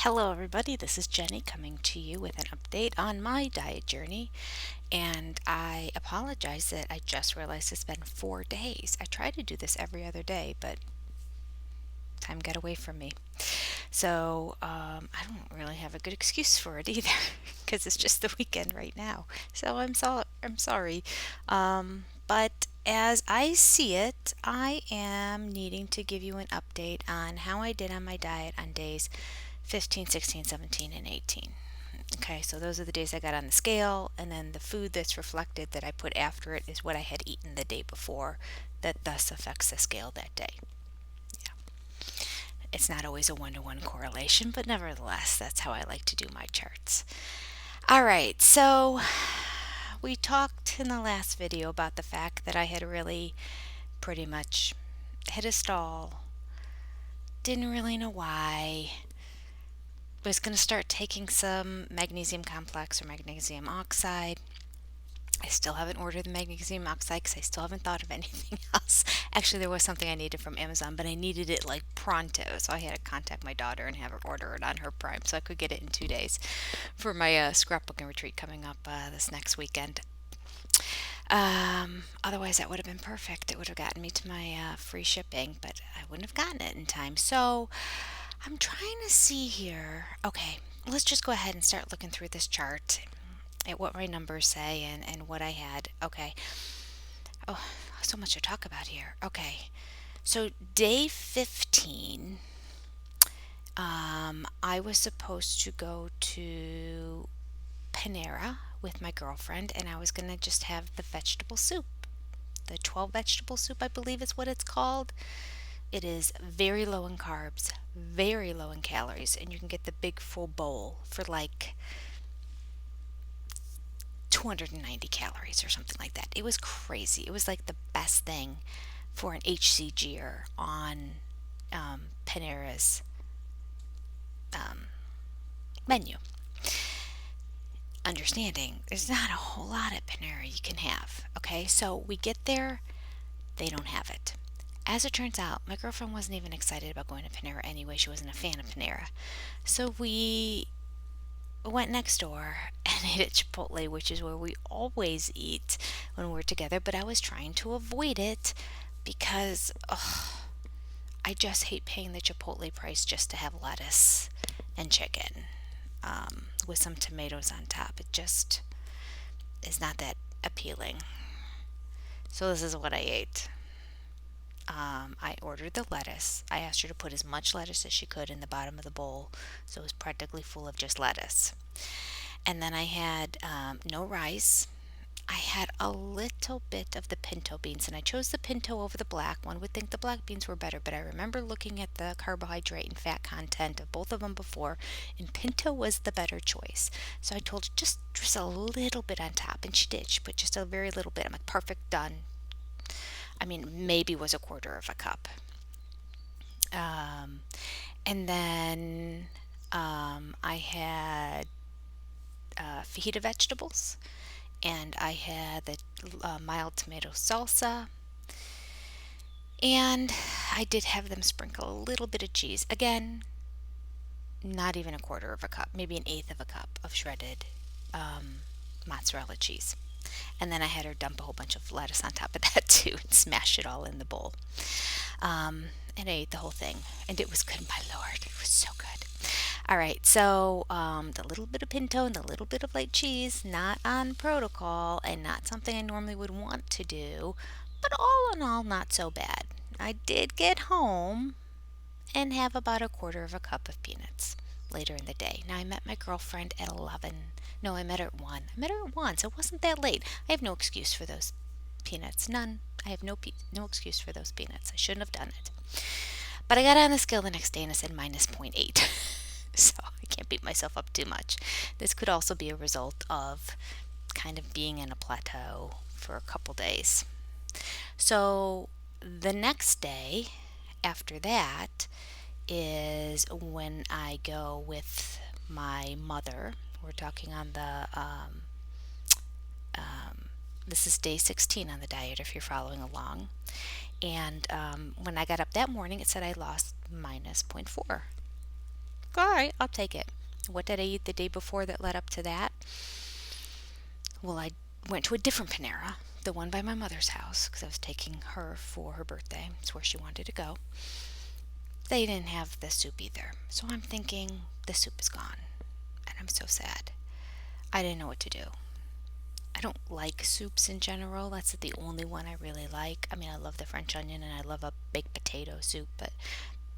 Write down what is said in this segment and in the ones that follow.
Hello, everybody. This is Jenny coming to you with an update on my diet journey. And I apologize that I just realized it's been 4 days. I try to do this every other day, but time got away from me. I don't really have a good excuse for it either because it's just the weekend right now. So I'm sorry. But as I see it, I am needing to give you an update on how I did on my diet on days 15, 16, 17, and 18. Okay, so those are the days I got on the scale, and then the food that's reflected that I put after it is what I had eaten the day before, that thus affects the scale that day. Yeah. It's not always a one-to-one correlation, but nevertheless, that's how I like to do my charts. All right, so we talked in the last video about the fact that I had really pretty much hit a stall, didn't really know why, was going to start taking some magnesium complex or magnesium oxide. I still haven't ordered the magnesium oxide because I still haven't thought of anything else. Actually, there was something I needed from Amazon, but I needed it like pronto, so I had to contact my daughter and have her order it on her Prime so I could get it in 2 days for my scrapbooking retreat coming up this next weekend. Otherwise, that would have been perfect. It would have gotten me to my free shipping, but I wouldn't have gotten it in time. So I'm trying to see here. Okay, let's just go ahead and start looking through this chart at what my numbers say and what I had. Okay. Oh, so much to talk about here. Okay. So day 15, I was supposed to go to Panera with my girlfriend, and I was going to just have the vegetable soup. The 12 vegetable soup, I believe is what it's called. It is very low in carbs, very low in calories, and you can get the big full bowl for like 290 calories or something like that. It was crazy. It was like the best thing for an HCGer on Panera's menu. Understanding, there's not a whole lot at Panera you can have. Okay, so we get there, they don't have it. As it turns out, my girlfriend wasn't even excited about going to Panera anyway. She wasn't a fan of Panera. So we went next door and ate at Chipotle, which is where we always eat when we're together, but I was trying to avoid it because I just hate paying the Chipotle price just to have lettuce and chicken with some tomatoes on top. It just is not that appealing. So this is what I ate. I ordered the lettuce. I asked her to put as much lettuce as she could in the bottom of the bowl, so it was practically full of just lettuce. And then I had no rice. I had a little bit of the pinto beans, and I chose the pinto over the black. One would think the black beans were better, but I remember looking at the carbohydrate and fat content of both of them before, and pinto was the better choice. So I told her just a little bit on top, and she did. She put just a very little bit. I'm like, perfect, done. I mean, maybe was a quarter of a cup. And then I had fajita vegetables, and I had the mild tomato salsa, and I did have them sprinkle a little bit of cheese. Again, not even a quarter of a cup, maybe an eighth of a cup of shredded mozzarella cheese. And then I had her dump a whole bunch of lettuce on top of that too and smash it all in the bowl. And I ate the whole thing, and it was good, my lord. It was so good. All right, so the little bit of pinto and the little bit of light cheese, not on protocol and not something I normally would want to do, but all in all, not so bad. I did get home and have about a quarter of a cup of peanuts later in the day. Now, I met my girlfriend at 11. No, I met her at 1. I met her at 1, so it wasn't that late. I have no excuse for those peanuts. None. I have no excuse for those peanuts. I shouldn't have done it. But I got on the scale the next day and it said minus 0.8. So I can't beat myself up too much. This could also be a result of kind of being in a plateau for a couple days. So the next day after that is when I go with my mother. We're talking on the this is day 16 on the diet if you're following along. And when I got up that morning, it said I lost minus 0.4. right, I'll take it. What did I eat the day before that led up to that? Well, I went to a different Panera, the one by my mother's house, because I was taking her for her birthday. It's where she wanted to go. They didn't have the soup either. So I'm thinking the soup is gone. And I'm so sad. I didn't know what to do. I don't like soups in general. That's the only one I really like. I mean, I love the French onion and I love a baked potato soup, but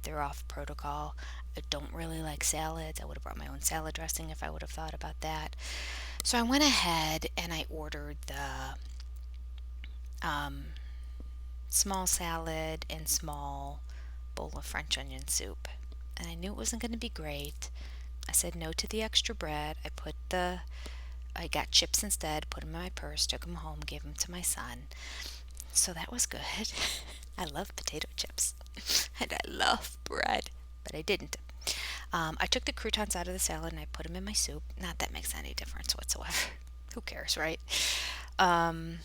they're off protocol. I don't really like salads. I would have brought my own salad dressing if I would have thought about that. So I went ahead and I ordered the um, small salad and small bowl of French onion soup. And I knew it wasn't going to be great. I said no to the extra bread. I got chips instead, put them in my purse, took them home, gave them to my son. So that was good. I love potato chips and I love bread, but I didn't. I took the croutons out of the salad and I put them in my soup. Not that makes any difference whatsoever. Who cares, right? Um,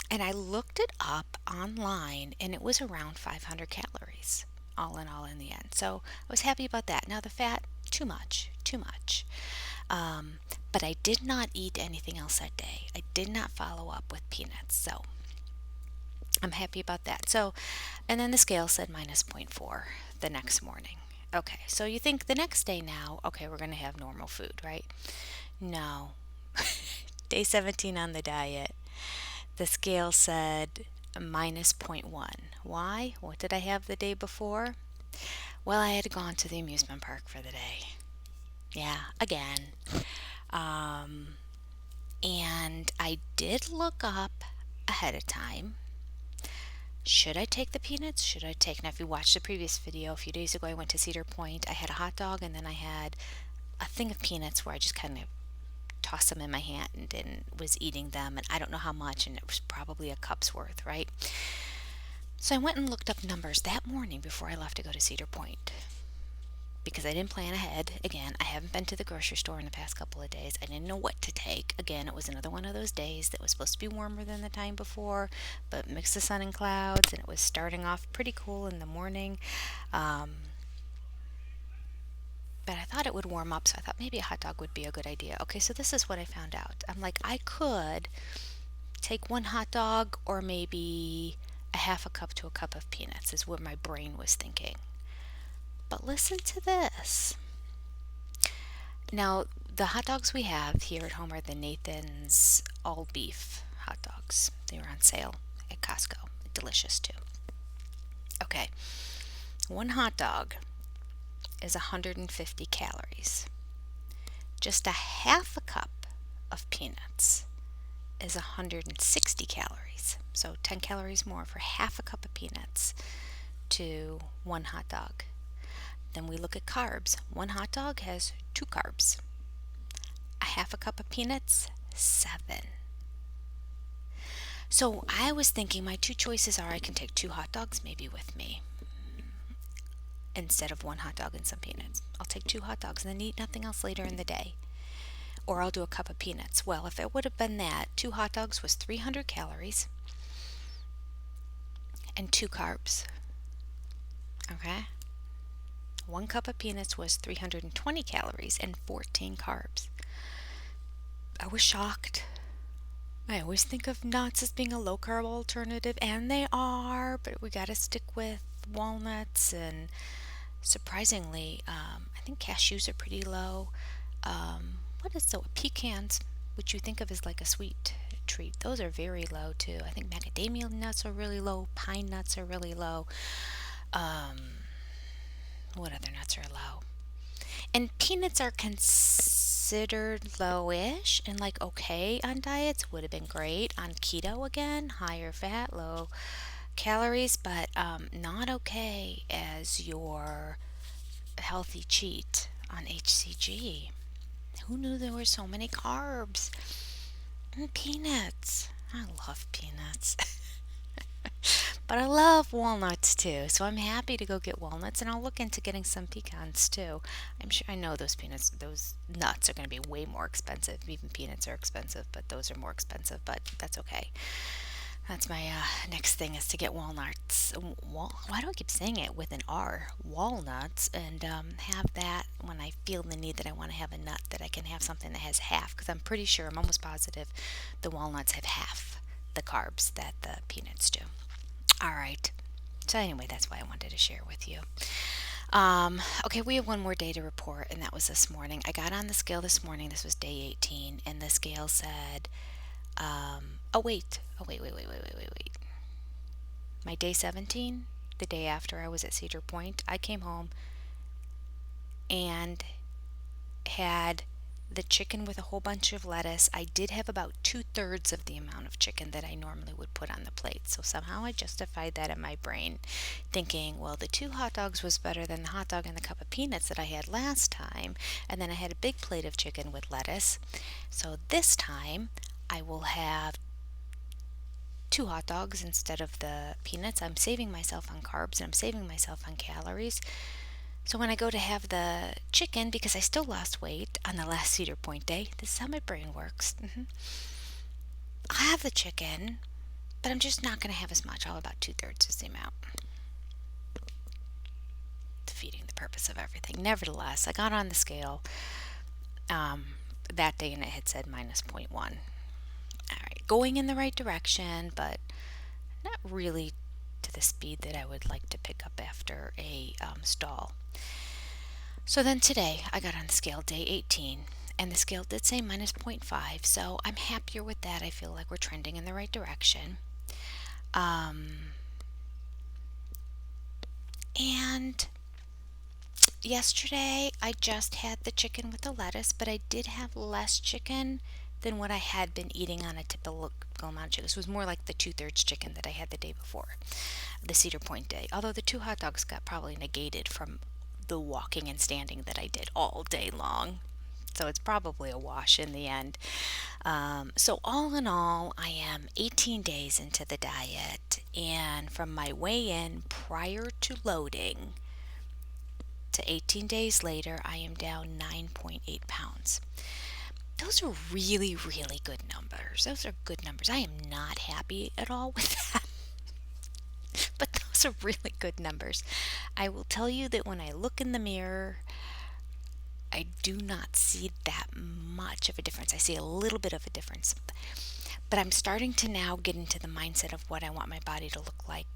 and I looked it up online and it was around 500 calories, all in the end. So I was happy about that. Now the fat, too much, too much. But I did not eat anything else that day. I did not follow up with peanuts. So I'm happy about that. So, and then the scale said minus zero point 0.4 the next morning. Okay, so you think the next day now, okay, we're going to have normal food, right? No. Day 17 on the diet, the scale said minus zero point 0.1. Why? What did I have the day before? Well, I had gone to the amusement park for the day. Yeah, again. Um, and I did look up ahead of time. Should I take the peanuts? Should I take? Now, if you watched the previous video, a few days ago, I went to Cedar Point. I had a hot dog and then I had a thing of peanuts where I just kind of tossed them in my hand and was eating them. And I don't know how much, and it was probably a cup's worth, right? So I went and looked up numbers that morning before I left to go to Cedar Point, because I didn't plan ahead. Again, I haven't been to the grocery store in the past couple of days. I didn't know what to take. Again, it was another one of those days that was supposed to be warmer than the time before, but mixed the sun and clouds, and it was starting off pretty cool in the morning. Um, but I thought it would warm up, so I thought maybe a hot dog would be a good idea. Okay, so this is what I found out. I'm like, I could take one hot dog or maybe a half a cup to a cup of peanuts, is what my brain was thinking. But listen to this. Now, the hot dogs we have here at home are the Nathan's all beef hot dogs. They were on sale at Costco. Delicious too. Okay, one hot dog is 150 calories. Just a half a cup of peanuts is 160 calories. So 10 calories more for half a cup of peanuts to one hot dog. Then we look at carbs. One hot dog has 2 carbs. A half a cup of peanuts, 7. So I was thinking my two choices are I can take 2 hot dogs maybe with me instead of one hot dog and some peanuts. I'll take 2 hot dogs and then eat nothing else later in the day. Or I'll do a cup of peanuts. Well, if it would have been that, 2 hot dogs was 300 calories and 2 carbs. Okay? 1 cup of peanuts was 320 calories and 14 carbs. I was shocked. I always think of nuts as being a low carb alternative, and they are, but we got to stick with walnuts, and surprisingly, I think cashews are pretty low. What is so pecans, which you think of as like a sweet treat, those are very low too. I think macadamia nuts are really low, pine nuts are really low. What other nuts are low? And peanuts are considered lowish and like okay on diets. Would have been great on keto again, higher fat, low calories, but not okay as your healthy cheat on HCG. Who knew there were so many carbs? And peanuts. I love peanuts. But I love walnuts too, so I'm happy to go get walnuts, and I'll look into getting some pecans too. I know those nuts are going to be way more expensive. Even peanuts are expensive, but those are more expensive, but that's okay. That's my next thing is to get walnuts. Why do I keep saying it with an R? Walnuts, and have that when I feel the need that I want to have a nut, that I can have something that has half, because I'm pretty sure, I'm almost positive, the walnuts have half the carbs that the peanuts do. All right. So anyway, that's why I wanted to share with you. Okay, we have one more day to report, and that was this morning. I got on the scale this morning. This was day 18, and the scale said, oh wait, wait. My day 17, the day after I was at Cedar Point, I came home and had the chicken with a whole bunch of lettuce. I did have about 2/3 of the amount of chicken that I normally would put on the plate. So somehow I justified that in my brain, thinking, well, the two hot dogs was better than the hot dog and the cup of peanuts that I had last time. And then I had a big plate of chicken with lettuce. So this time I will have two hot dogs instead of the peanuts. I'm saving myself on carbs and I'm saving myself on calories. So when I go to have the chicken, because I still lost weight on the last Cedar Point day, this is how my brain works. I'll have the chicken, but I'm just not going to have as much. I'll have about 2/3 is the amount. Defeating the purpose of everything. Nevertheless, I got on the scale that day and it had said minus zero point 0.1. All right, going in the right direction, but not really to the speed that I would like to pick up after a stall. So then today I got on the scale day 18 and the scale did say minus zero point 0.5, so I'm happier with that. I feel like we're trending in the right direction. And yesterday I just had the chicken with the lettuce, but I did have less chicken than what I had been eating on a typical amount of chicken. This was more like the 2/3 chicken that I had the day before, the Cedar Point day. Although the two hot dogs got probably negated from the walking and standing that I did all day long. So it's probably a wash in the end. So all in all, I am 18 days into the diet, and from my weigh-in prior to loading to 18 days later, I am down 9.8 pounds. Those are really, really good numbers. Those are good numbers. I am not happy at all with that, but those are really good numbers. I will tell you that when I look in the mirror, I do not see that much of a difference. I see a little bit of a difference. But I'm starting to now get into the mindset of what I want my body to look like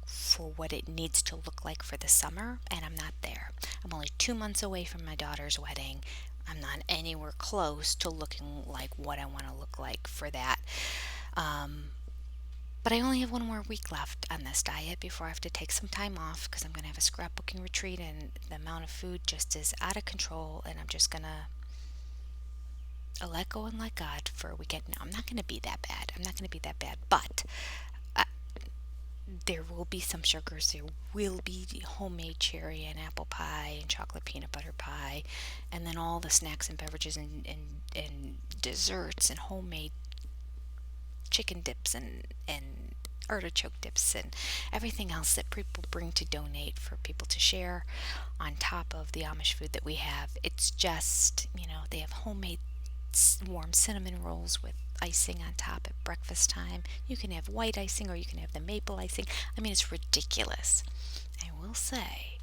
for what it needs to look like for the summer, and I'm not there. I'm only 2 months away from my daughter's wedding. I'm not anywhere close to looking like what I want to look like for that. But I only have one more week left on this diet before I have to take some time off because I'm going to have a scrapbooking retreat and the amount of food just is out of control, and I'm just going to let go and let God for a weekend. No, I'm not going to be that bad. I'm not going to be that bad, but there will be some sugars. There will be homemade cherry and apple pie and chocolate peanut butter pie, and then all the snacks and beverages and desserts and homemade chicken dips and artichoke dips and everything else that people bring to donate for people to share on top of the Amish food that we have. It's just, they have homemade warm cinnamon rolls with icing on top at breakfast time. You can have white icing or you can have the maple icing. I mean, it's ridiculous. I will say,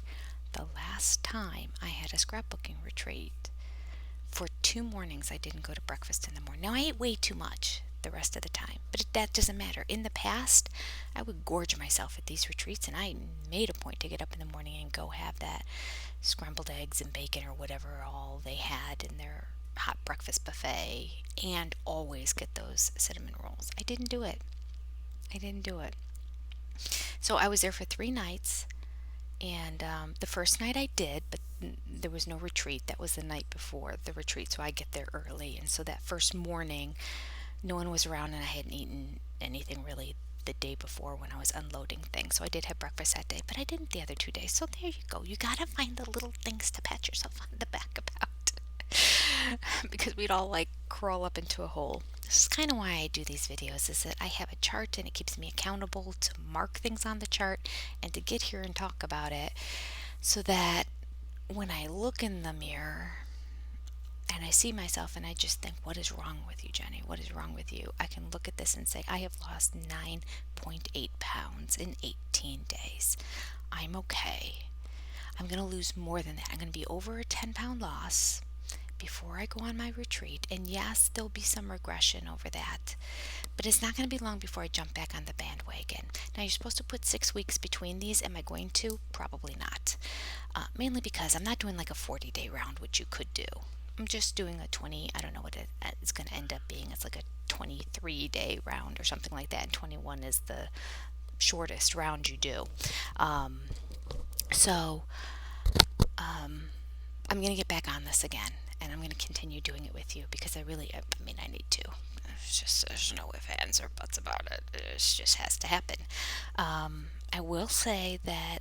the last time I had a scrapbooking retreat, for 2 mornings I didn't go to breakfast in the morning. Now, I ate way too much the rest of the time, but that doesn't matter. In the past, I would gorge myself at these retreats, and I made a point to get up in the morning and go have that scrambled eggs and bacon or whatever all they had in their hot breakfast buffet, and always get those cinnamon rolls. I didn't do it. So I was there for 3 nights, and the first night I did, but there was no retreat. That was the night before the retreat, so I get there early, and so that first morning no one was around and I hadn't eaten anything really the day before when I was unloading things. So I did have breakfast that day, but I didn't the other 2 days. So there you go. You gotta find the little things to pat yourself on the back about. Because we'd all crawl up into a hole. This is kind of why I do these videos, is that I have a chart and it keeps me accountable to mark things on the chart and to get here and talk about it, so that when I look in the mirror and And I see myself and I just think, what is wrong with you, Jenny? What is wrong with you? I can look at this and say, I have lost 9.8 pounds in 18 days. I'm okay. I'm going to lose more than that. I'm going to be over a 10-pound loss before I go on my retreat. And yes, there'll be some regression over that. But it's not going to be long before I jump back on the bandwagon. Now, you're supposed to put 6 weeks between these. Am I going to? Probably not. Mainly because I'm not doing like a 40-day round, which you could do. I'm just doing a 20, I don't know what it's going to end up being. It's like a 23-day round or something like that. And 21 is the shortest round you do. So I'm going to get back on this again, and I'm going to continue doing it with you because I mean, I need to. There's no ifs, ands, or buts about it. It just has to happen. I will say that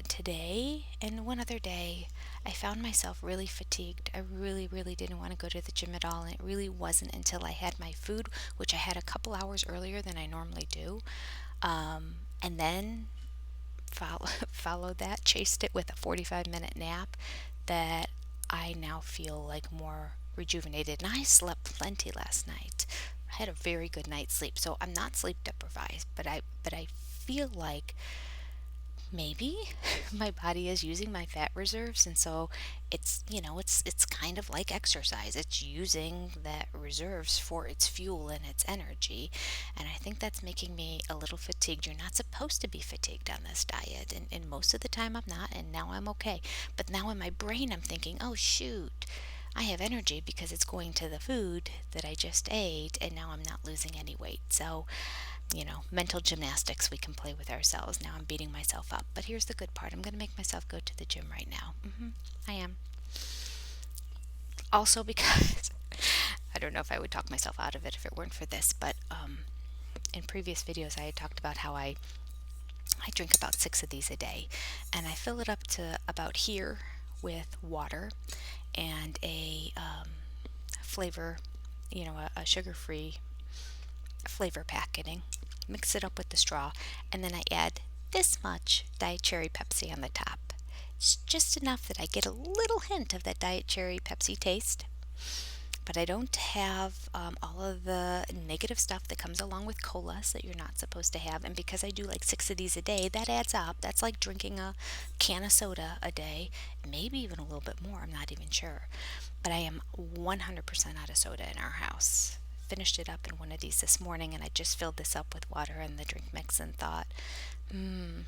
today and one other day, I found myself really fatigued. I really, really didn't want to go to the gym at all, and it really wasn't until I had my food, which I had a couple hours earlier than I normally do, and then followed that, chased it with a 45-minute nap, that I now feel like more rejuvenated. And I slept plenty last night. I had a very good night's sleep, so I'm not sleep deprived, but I feel like maybe my body is using my fat reserves, and so it's kind of like exercise. It's using that reserves for its fuel and its energy, and I think that's making me a little fatigued. You're not supposed to be fatigued on this diet, and most of the time I'm not, and now I'm okay. But now in my brain I'm thinking, oh shoot, I have energy because it's going to the food that I just ate, and now I'm not losing any weight. So mental gymnastics we can play with ourselves. Now I'm beating myself up. But here's the good part. I'm going to make myself go to the gym right now. I am. Also because I don't know if I would talk myself out of it if it weren't for this, but in previous videos I had talked about how I drink about 6 of these a day, and I fill it up to about here with water and a flavor, a sugar-free flavor packaging. Mix it up with the straw, and then I add this much Diet Cherry Pepsi on the top. It's just enough that I get a little hint of that Diet Cherry Pepsi taste, but I don't have all of the negative stuff that comes along with colas that you're not supposed to have. And because I do like 6 of these a day, that adds up. That's like drinking a can of soda a day, maybe even a little bit more. I'm not even sure. But I am 100% out of soda in our house. Finished it up in one of these this morning, and I just filled this up with water and the drink mix and thought, and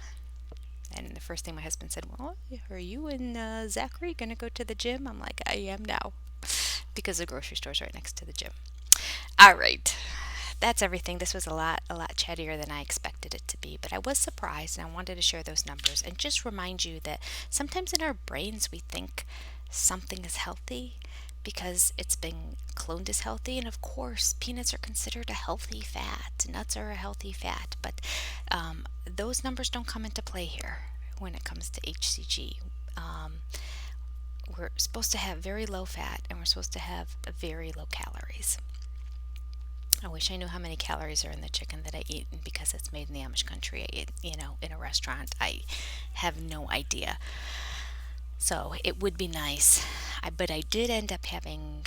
the first thing my husband said, well, are you and Zachary going to go to the gym? I'm like, I am now, because the grocery store's right next to the gym. All right. That's everything. This was a lot chattier than I expected it to be, but I was surprised, and I wanted to share those numbers and just remind you that sometimes in our brains we think something is healthy because it's been cloned as healthy, and of course peanuts are considered a healthy fat, nuts are a healthy fat, but those numbers don't come into play here when it comes to HCG. We're supposed to have very low fat, and we're supposed to have very low calories. I wish I knew how many calories are in the chicken that I eat, and because it's made in the Amish country, I eat, in a restaurant, I have no idea. So it would be nice. But I did end up having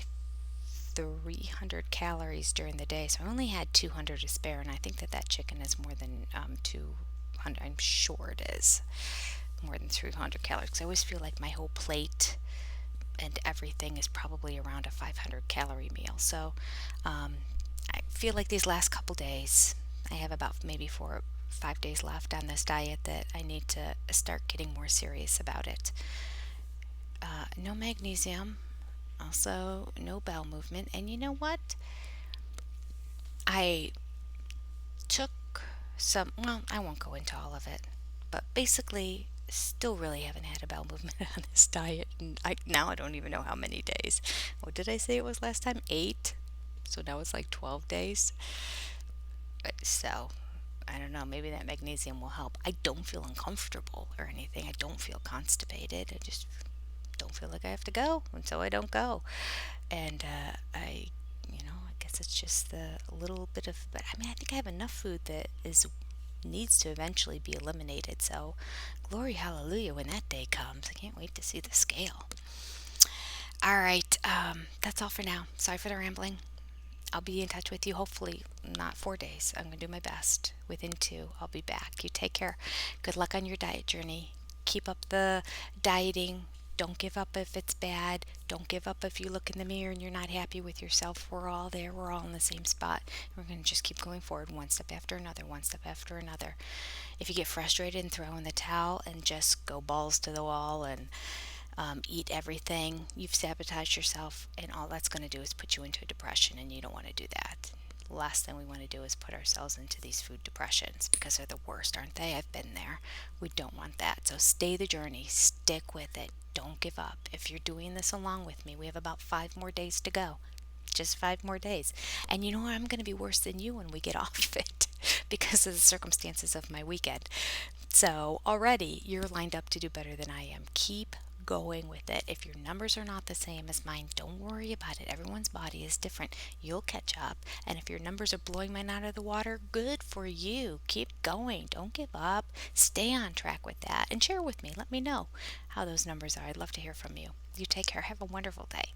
300 calories during the day, so I only had 200 to spare, and I think that chicken is more than 200. I'm sure it is more than 300 calories, because I always feel like my whole plate and everything is probably around a 500 calorie meal. So I feel like these last couple days, I have about maybe 5 days left on this diet, that I need to start getting more serious about it. No magnesium, also no bowel movement, and you know what? I took some, well, I won't go into all of it, but basically still really haven't had a bowel movement on this diet, and now I don't even know how many days. What did I say it was last time? 8? So now it's like 12 days. So I don't know, maybe that magnesium will help. I don't feel uncomfortable or anything. I don't feel constipated. I just don't feel like I have to go, and so I don't go. And I guess it's just the little bit of, but I mean, I think I have enough food that needs to eventually be eliminated. So glory hallelujah when that day comes. I can't wait to see the scale. All right, that's all for now. Sorry for the rambling. I'll be in touch with you hopefully not 4 days. I'm going to do my best. Within two, I'll be back. You take care. Good luck on your diet journey. Keep up the dieting. Don't give up if it's bad. Don't give up if you look in the mirror and you're not happy with yourself. We're all there. We're all in the same spot. We're going to just keep going forward one step after another, one step after another. If you get frustrated and throw in the towel and just go balls to the wall and eat everything, you've sabotaged yourself, and all that's going to do is put you into a depression, and you don't want to do that. The last thing we want to do is put ourselves into these food depressions because they're the worst, aren't they? I've been there. We don't want that. So stay the journey, stick with it, don't give up. If you're doing this along with me, we have about 5 more days to go. Just 5 more days. And you know what? I'm going to be worse than you when we get off it because of the circumstances of my weekend. So already you're lined up to do better than I am. Keep going with it. If your numbers are not the same as mine, don't worry about it. Everyone's body is different. You'll catch up. And if your numbers are blowing mine out of the water, good for you. Keep going. Don't give up. Stay on track with that and share with me. Let me know how those numbers are. I'd love to hear from you. You take care. Have a wonderful day.